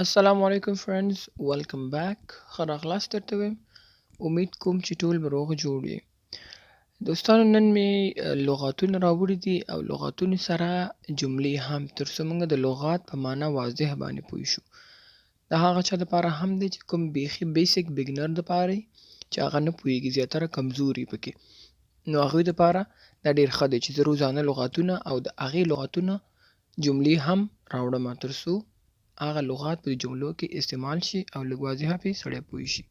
السلام علیکم فرندز، ویلکم بیک. ښه راغلاست درته وایم. امید کوم چې ټول به روغ جوړ یې. دوستانو، نن مې لغاتونه راوړي دي او لغاتونو سره جملې هم، تر څو موږ د لغات په معنا واضح باندې پوه شو. دا هغه چا دپاره هم دی چې کوم بیخي بیسیک بګنر دپاره چې هغه نه پوهېږي، زیاتره کمزوري پکې، نو هغوی دپاره دا ډېر ښه دی چې زه روزانه لغاتونه او د هغې لغاتونه جملې هم راوړم، تر څو هغه لغات په جملو کې استعمال شي او لږ واضحه پرې سړی پوه شي.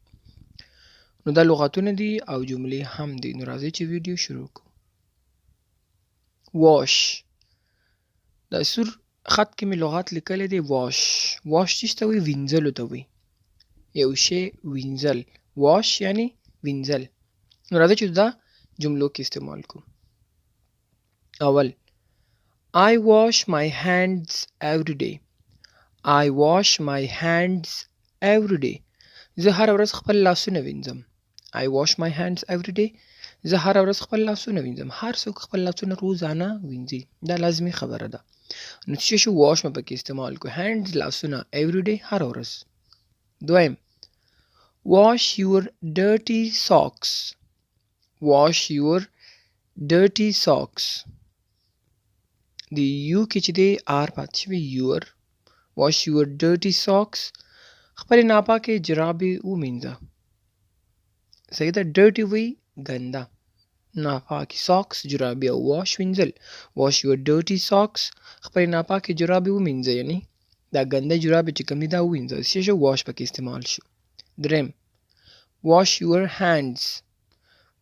نو دا لغاتونه دي او جملې هم دي. نو راځئ چې ویډیو شروع کړو. واش، دا سور خط کې مې لغات لیکلی دی. واش، واش څه ته وایي؟ وینځلو ته وایي. یو شی وینځل، واش یعنی وینځل. نو راځئ چې دا جملو کې استعمال کړو. اول، I wash my hands every day. I wash my hands every day. زه هر ورځ خپل لاسونه وینځم. I wash my hands every day. زه هر ورځ خپل لاسونه وینځم. هر څوک خپل لاسونه روزانه وینځي. دا لازمي خبره ده. نو چې شو واش مې پکې استعمال کو. hands لاسونه، every day هر ورځ. دویم، wash your dirty socks. wash your dirty socks. دی یو کې چې دی آر پاتې شوی، your. wash your dirty socks. خپل ناپاکه جرابې ومینځه. صحیح ده. dirty وی ګنده، ناپاکي socks جرابې، او wash وینځل. wash your dirty socks. خپل ناپاکه جرابې ومینځه، یعنی دا ګنده جرابې چې کوم دي دا ووینځه. څه wash پکې استعمال شو. دریم، wash your hands.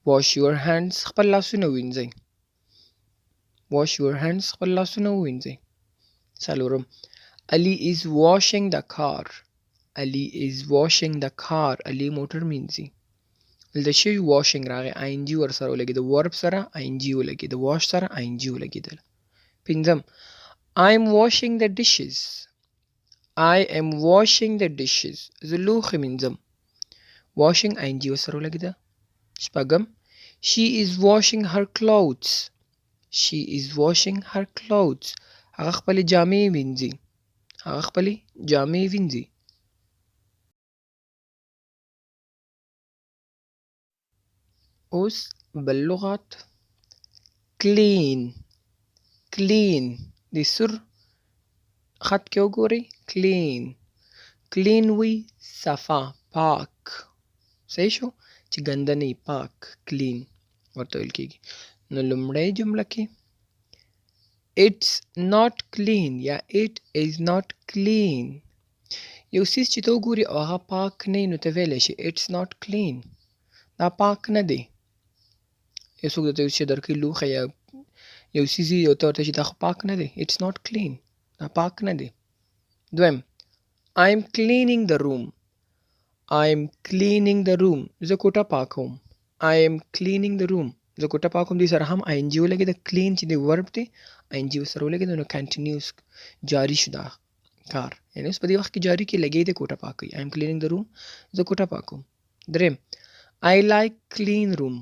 wash your hands. خپل لاسونه وینځئ. wash your hands. خپل لاسونه ووینځئ. څلورم، Ali is washing the car. Ali is washing the car. Ali موټر مینځي. دلته شی washing راغی، ING ورسره ولګېد، ورب سره ING ولګېد، wash سره ING ولګېدل. پنځم، I am washing the dishes. I am washing the dishes. زه لوښي مینځم. washing ING ورسره ولګېده. شپږم، she is washing her clothes. she is washing her clothes. هغه خپلې جامې وینځي. هغه خپلې جامې وینځي. اوس بل لغات، clean. clean د سور خط کې وګورئ. clean. clean وی صفا، پاک. صحیح شو چې ګنده نه پاک، clean ورته ویل کېږي. نو لومړی جمله کې it's not clean یا it is not clean. یو څیز چې ته وګوري او هغه پاک نه نو ته ویلی شي it's not clean. دا پاک نه دی. یو څوک درته یو شی درکوي، لوښی یا یو څیز وي او ته ورته چې دا خو پاک نه دی، it's not clean. دا پاک نه دی. دویم، I'm cleaning the room. I'm cleaning the room. زه کوټه پاکوم. I am cleaning the room. زه کوټه پاکوم. دې سره هم ING ولګېده. clean چې دی ورب دی، ING ورسره ولګېده، نو کنټینیوس جاری شو دا کار، یعنی اوس په دې وخت کې جاری کې لګېدې کوټه پاکوي. I am cleaning the room. زه کوټه پاکوم. دریم، I like clean room.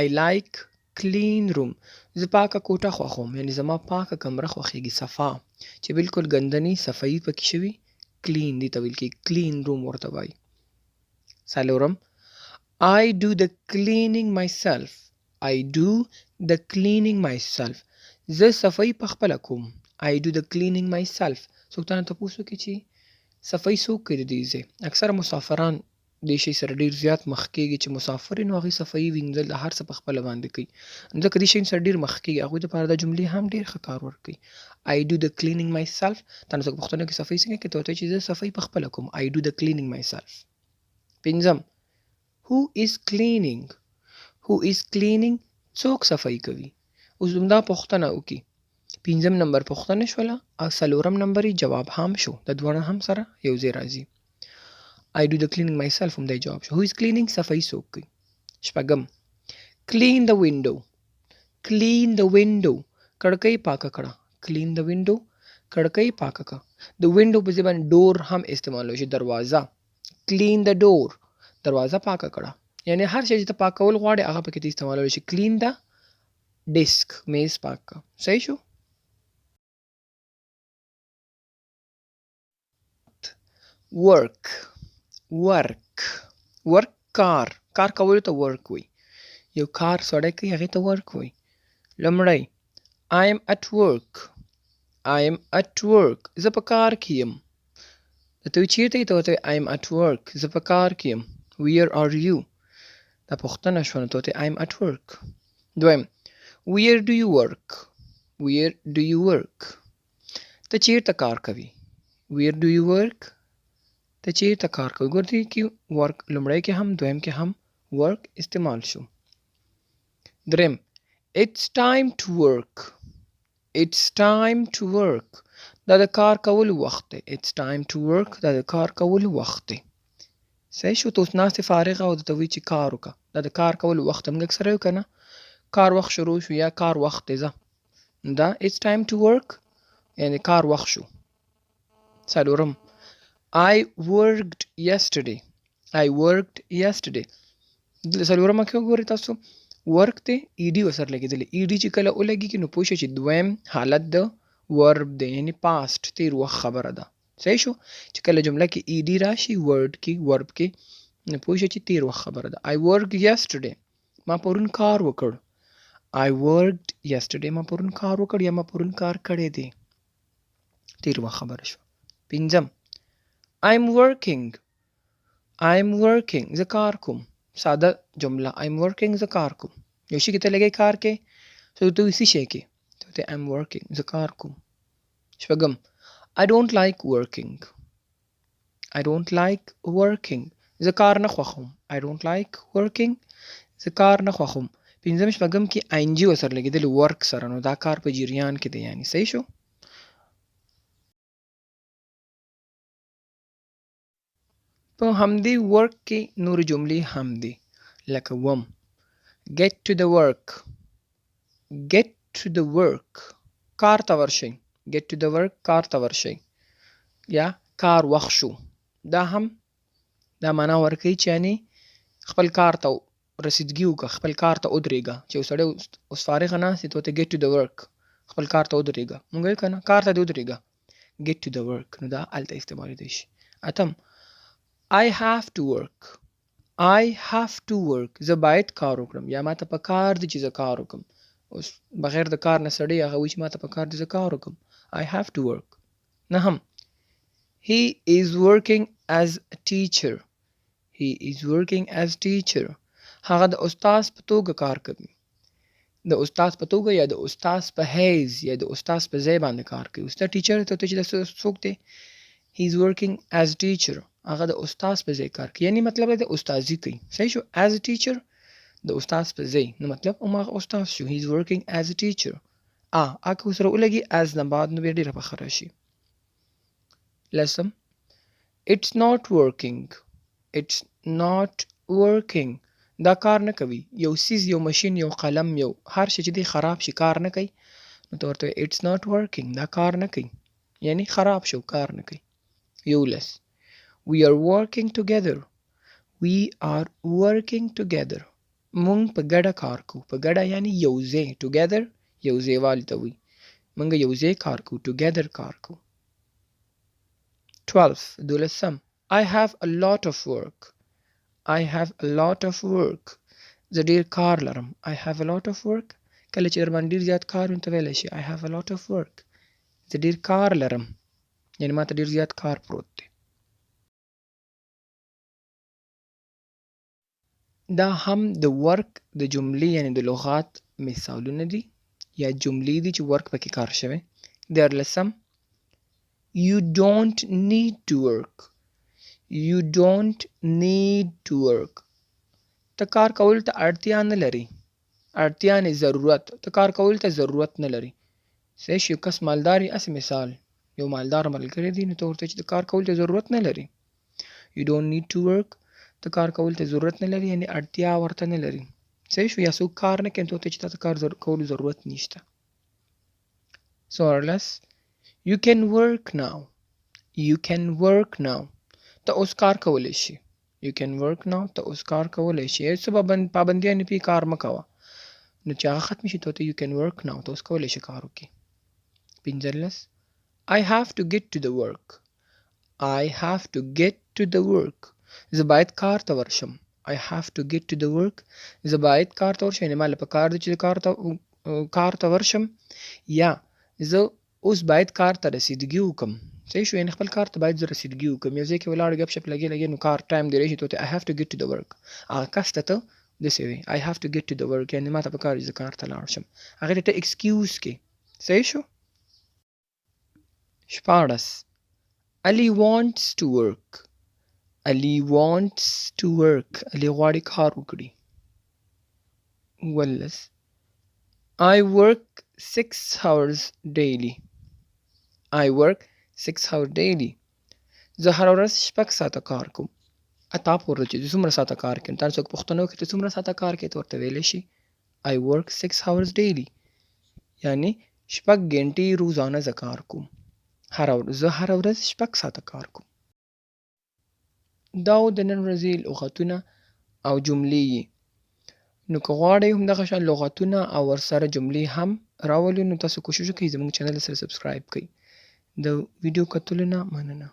I like clean room. زه پاکه کوټه خوښوم، یعنی زما پاکه کمره خوښېږي، صفا چې بالکل ګنده نه وي، صفایي پکې شوي. clean دې ته ویل کېږي، clean room ورته وایي. څلورم، I do the cleaning myself. I do the cleaning myself. زه صفایي پخپله کوم. I do the cleaning myself. څوک تانه تپوس وکړي چې صفایي څوک کوي د دې ځای. اکثره مسافران دې شي سره ډېر زیات مخ کېږي چې مسافر نو هغوی صفایي وینځل د هر څه پخپله باندې کوي، ځکه دې شي سره ډېر مخ کېږي. هغوی دپاره دا جملې هم ډېر ښه کار ورکوي. I do the cleaning myself. تانه څوک پوښتنه کوي صفایي څنګه کوي، ته ورته وایي چې زه صفایي پخپله کوم. I do the cleaning myself. پنځم، who is cleaning. who is cleaning. څوک صفایي کوي. اوس همدا پوښتنه وکړي. پنځم نمبر پوښتنه شوله او څلورم نمبر یې جواب هم شو. د دواړه هم سره یو ځای راځي. I do the cleaning myself هم دی جواب شو. who is cleaning. صفایي څوک کوي. شپږم، clean the window. clean the window. کړکۍ پاکه کړه. clean the window. کړکۍ پاکه کړه. د window په ځای باندې door هم استعمالوي شي، دروازه. clean the door. دروازه پاکه کړه. یعنی هر شی چې ته پاکول غواړې هغه پکې ته استعمالولی شي. clean the desk. میز پاک کړه. صحیح شو. work work work کار کولو ته work وي. یو کار سړی کوي هغې ته work وي. لومړی I am at work. I am at work. زه په کار کې یم. ته چیرته یې؟ ته ورته I am at work. زه په کار کې یم. Where are you? دا پوښتنه شوه نو ته ورته I am at work. دویم Where do you work? Where do you work? ته چیرته کار کوي؟ Where do you work? ته چیرته کار کوي؟ ګورئ کې work لومړی کې هم دویم کې هم work استعمال شو. دریم It's time to work. It's time to work. دا د کار کولو وخت دی. It's time to work. دا د کار کولو وخت دی. صحیح شو؟ ته اوس ناستې فارغه او درته وایي چې کار وکړه. دا د کار کولو وخت موږ اکثره یو که نه کار وخت شروع شو یا کار وخت دی ځه دا It's time to work یعنې کار وخت شو. څلورم I worked yesterday. I worked yesterday. دلته څلورمه کې وګورئ تاسو ورک دی ایډي ورسره لګېدلی. ایډي چې کله ولګېږي نو پوه شئ چې دویم حالت د ورب دی یعنې پاست تیر وخت خبره ده. صحیح شو؟ چې کله جمله کې ایډي راشي ورډ کې ورب کې نو پوه شئ چې تیر وخت خبره ده. I worked yesterday. ما پرون کار وکړ. I worked yesterday. ما پرون کار وکړ یا ما پرون کار کړی دی. تیر وخت خبره شو. پنځم I'm working. I'm working. زه کار کوم. ساده جمله I'm working. زه کار کوم. یو شي کې ته لګی کار کې ته ورته وایي څه شی کې ته ورته I'm working. زه کار کوم. شپږم I don't like working. I don't like working. زه کار نه خوښوم. I don't like working. زه کار نه خوښوم. پنځم شپږم کې ING ورسره لګېدلی ورک سره نو دا کار په جریان کې دی یعنې صحیح شو؟ په همدې ورک کې نورې جملې هم دي لکه وم get to the work. get to the work کار ته ورشئ. get to the work کار ته ورشئ یا کار وخت شو. دا هم دا معنا ورکوي چې یعنې خپل کار ته رسیدګي وکړه خپل کار ته ودرېږه چې یو سړی اوس فارغه ناست دی ته ورته get to the work خپل کار ته ودرېږه مونږ وایو که نه کار ته دې ودرېږه get to the work نو دا هلته استعمالېدی شي. اتم I have to work. I have to work. زه باید کار وکړم یا ماته په کار دی چې زه کار وکړم. اوس بغیر د کار نه سړی هغه وایي چې ماته په کار دی زه کار وکړم. I have to work. نهم He is working as a teacher. He is working as teacher. هغه د استاد په توګه کار کوي. د استاد په توګه یا د استاد په حیث یا د استاد په ځای باندې کار کوي. استاد ټیچر ته چې دا څوک دی He is working as a teacher. هغه د استاد په ځای کار کوي یعنی مطلب دی استادي کوي. صحیح شو؟ as a teacher د استاد په ځای نو مطلب هماغه استاد شو. He is working as a teacher. که ورسره ولګي as نه بعد نو بیا ډېره پخه راشي. لسم It's not working. It's not working. دا کار نه کوي. یو څیز یو ماشین یو قلم یو هر شی چې دی خراب شي کار نه کوي نو ته ورته It's not working. دا کار نه کوي یعنی خراب شو کار نه کوي. 11 We are working together. We are working together. مونږ په ګډه کار کوو. په ګډه یعنی یو ځای. together یو ځای والي ته وایي. مونږ یو ځای کار کوو. together کار کوو. 12 دولسم I have a lot of work. I have a lot of work. زه ډېر کار لرم. I have a lot of work. کله چې در باندې ډېر زیات کار وي نو ته ویلی شي I have a lot of work. زه ډېر کار لرم یعنې ما ته ډېر زیات کار پروت دی. دا هم د ورک د جملې یعنې د لغات مثالونه دي یا جملې دي چې ورک پکې کار شوی. دیارلسم You don't need to work. You don't need to work. ته کار کولو ته اړتیا نه لري. اړتیا نه ضرورت. ته کار کولو ته ضرورت نه لري. صحیح شو؟ یو کس مالدار وي هسې مثال یو مالدار ملګری دی نو ته ورته چې د کار کولو ته ضرورت نه لري. You don't need to work. ته کار کولو ته ضرورت نه لري یعنې اړتیا ورته نه لري. صحیح شو؟ یا څوک کار نه کوي ته ورته چې تا ته کار کولو ضرورت نشته. څوارلس You can work now. You can work now. ته اوس کار کولی شي. You can work now. ته اوس کار کولی شي. څه پابندیانې پې کار مه کوه نو چې هغه ختمې شي ته ورته You can work now. ته اوس کولی شي کار وکړي. 15 I have to get to the work. I have to get to the work. زه باید کار ته ورشم. I have to get to the work. زه باید کار ته ورشم. یعنې ما له پکار ده چې کار ته ورشم. یا زه اوس باید کار ته رسیدګي وکم. صحیح شو؟ یعنې خپل کار ته باید زه رسیدګي وکم. یو ځای کې ولاړ ګپ شپ لګې نو کار ټایم دی راشي ته I have to get to the work. هغه کس ته ته داسې وایي I have to get to the work. یعنې ما ته پکار دي زه کار ته لاړ شم. هغې ته ته ایکسکیوز کې. صحیح شو؟ 14. Ali wants to work. Ali wants to work. Ali غواړي کار وکړي. 15. I work 6 hours daily. I work 6 hours daily. زه هره ورځ 6 ساعته کار کوم. تا پورته چې څومره ساعته کار کوي. تا څوک پوښتنه وکړي ته څومره ساعته کار کوي ته ورته ویلی شي I work 6 hours daily. یعنې 6 ګنټې روزانه زه کار کوم. زه هره ورځ 6 ساعته کار کوم. دا د نن ورځې لغتونه او جملې یې. نو که غواړئ همدغه شان لغتونه او ورسره جملې هم راولو نو تاسو کوشش وکړئ زموږ چینل سره سبسکرایب کړئ. د ویډیو کتلو نه مننه.